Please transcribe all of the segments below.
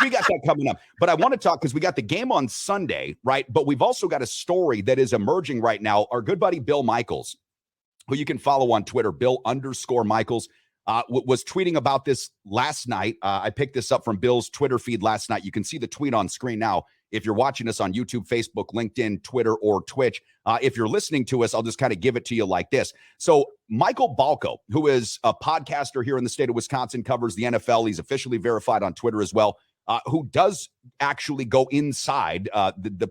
We got that coming up. But I want to talk because we got the game on Sunday, right? But we've also got a story that is emerging right now. Our good buddy Bill Michaels, who you can follow on Twitter, Bill_Michaels, was tweeting about this last night. I picked this up from Bill's Twitter feed last night. You can see the tweet on screen now. If you're watching us on YouTube, Facebook, LinkedIn, Twitter, or Twitch, if you're listening to us, I'll just kind of give it to you like this. So Michael Bilko, who is a podcaster here in the state of Wisconsin, covers the NFL. He's officially verified on Twitter as well. Who does actually go inside the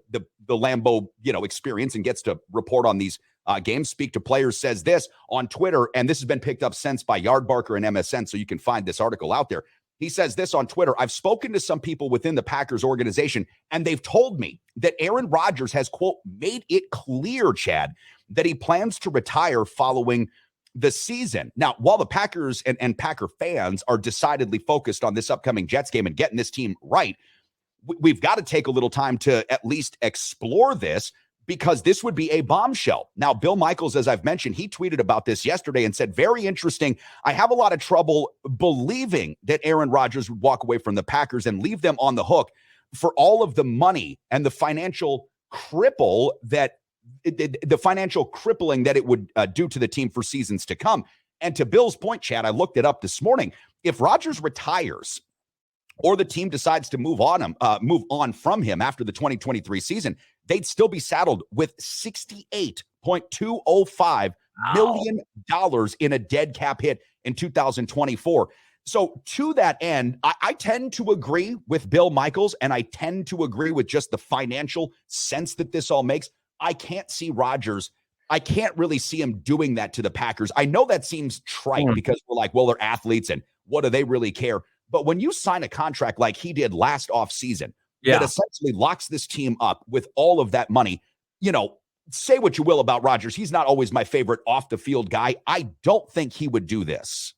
Lambeau, experience and gets to report on these games, speak to players, says this on Twitter, and this has been picked up since by Yardbarker and MSN, so you can find this article out there. He says this on Twitter: I've spoken to some people within the Packers organization, and they've told me that Aaron Rodgers has, quote, made it clear, Chad, that he plans to retire following the season. Now, while the Packers and Packer fans are decidedly focused on this upcoming Jets game and getting this team right, we've got to take a little time to at least explore this, because this would be a bombshell. Now, Bill Michaels, as I've mentioned, he tweeted about this yesterday and said, very interesting. I have a lot of trouble believing that Aaron Rodgers would walk away from the Packers and leave them on the hook for all of the money and the financial crippling that it would do to the team for seasons to come. And to Bill's point, Chad, I looked it up this morning. If Rodgers retires or the team decides to move on from him after the 2023 season, they'd still be saddled with $68.205 million in a dead cap hit in 2024. So to that end, I tend to agree with Bill Michaels, and I tend to agree with just the financial sense that this all makes. I can't see Rodgers. I can't really see him doing that to the Packers. I know that seems trite because we're like, well, they're athletes and what do they really care? But when you sign a contract like he did last offseason, that essentially locks this team up with all of that money, say what you will about Rodgers. He's not always my favorite off the field guy. I don't think he would do this.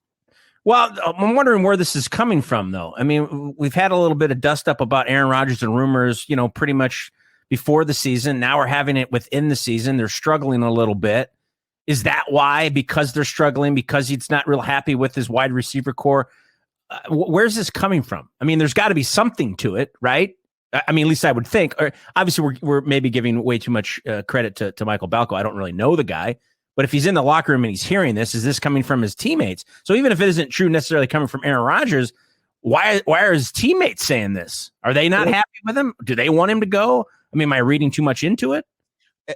Well, I'm wondering where this is coming from, though. I mean, we've had a little bit of dust up about Aaron Rodgers and rumors, pretty much before the season. Now we're having it within the season. They're struggling a little bit. Is that why? Because they're struggling? Because he's not real happy with his wide receiver core? Where's this coming from? I mean, there's got to be something to it, right? I mean, at least I would think. Or obviously, we're maybe giving way too much credit to Michael Bilko. I don't really know the guy. But if he's in the locker room and he's hearing this, is this coming from his teammates? So even if it isn't true necessarily coming from Aaron Rodgers, why are his teammates saying this? Are they not happy with him? Do they want him to go? I mean, am I reading too much into it?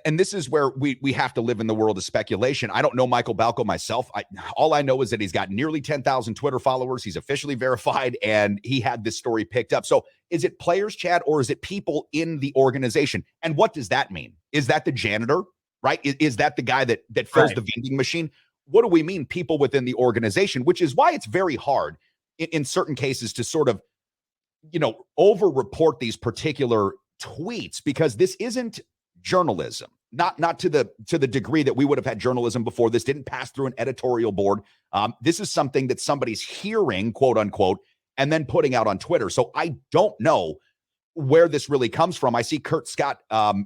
And this is where we have to live in the world of speculation. I don't know Michael Bilko myself. All I know is that he's got nearly 10,000 Twitter followers. He's officially verified, and he had this story picked up. So is it players, Chad, or is it people in the organization? And what does that mean? Is that the janitor, right? Is that the guy that fills the vending machine? What do we mean people within the organization? Which is why it's very hard in certain cases to sort of, over-report these particular tweets, because this isn't journalism, not to the degree that we would have had journalism before. This didn't pass through an editorial board. This is something that somebody's hearing, quote unquote, and then putting out on Twitter. So I don't know where this really comes from. I see Kurt Scott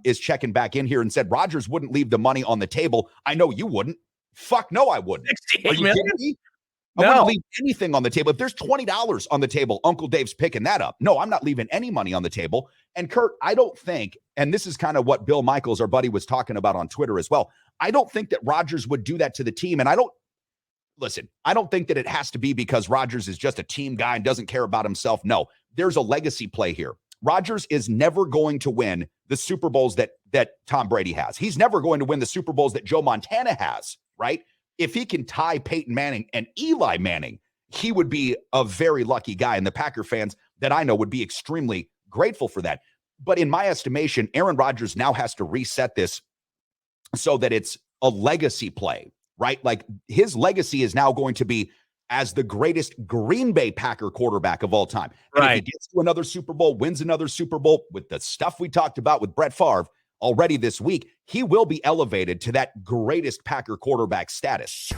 is checking back in here and said Rodgers wouldn't leave the money on the table. I know you wouldn't. Fuck no, I wouldn't. Are you kidding me? I wouldn't leave anything on the table. If there's $20 on the table, Uncle Dave's picking that up. No, I'm not leaving any money on the table. And Kurt, I don't think, and this is kind of what Bill Michaels, our buddy, was talking about on Twitter as well. I don't think that Rodgers would do that to the team. And I don't think that it has to be because Rodgers is just a team guy and doesn't care about himself. No, there's a legacy play here. Rodgers is never going to win the Super Bowls that Tom Brady has. He's never going to win the Super Bowls that Joe Montana has, right? If he can tie Peyton Manning and Eli Manning, he would be a very lucky guy. And the Packer fans that I know would be extremely grateful for that. But in my estimation, Aaron Rodgers now has to reset this so that it's a legacy play, right? Like his legacy is now going to be as the greatest Green Bay Packer quarterback of all time. And if he gets to another Super Bowl, wins another Super Bowl with the stuff we talked about with Brett Favre already this week, he will be elevated to that greatest Packer quarterback status.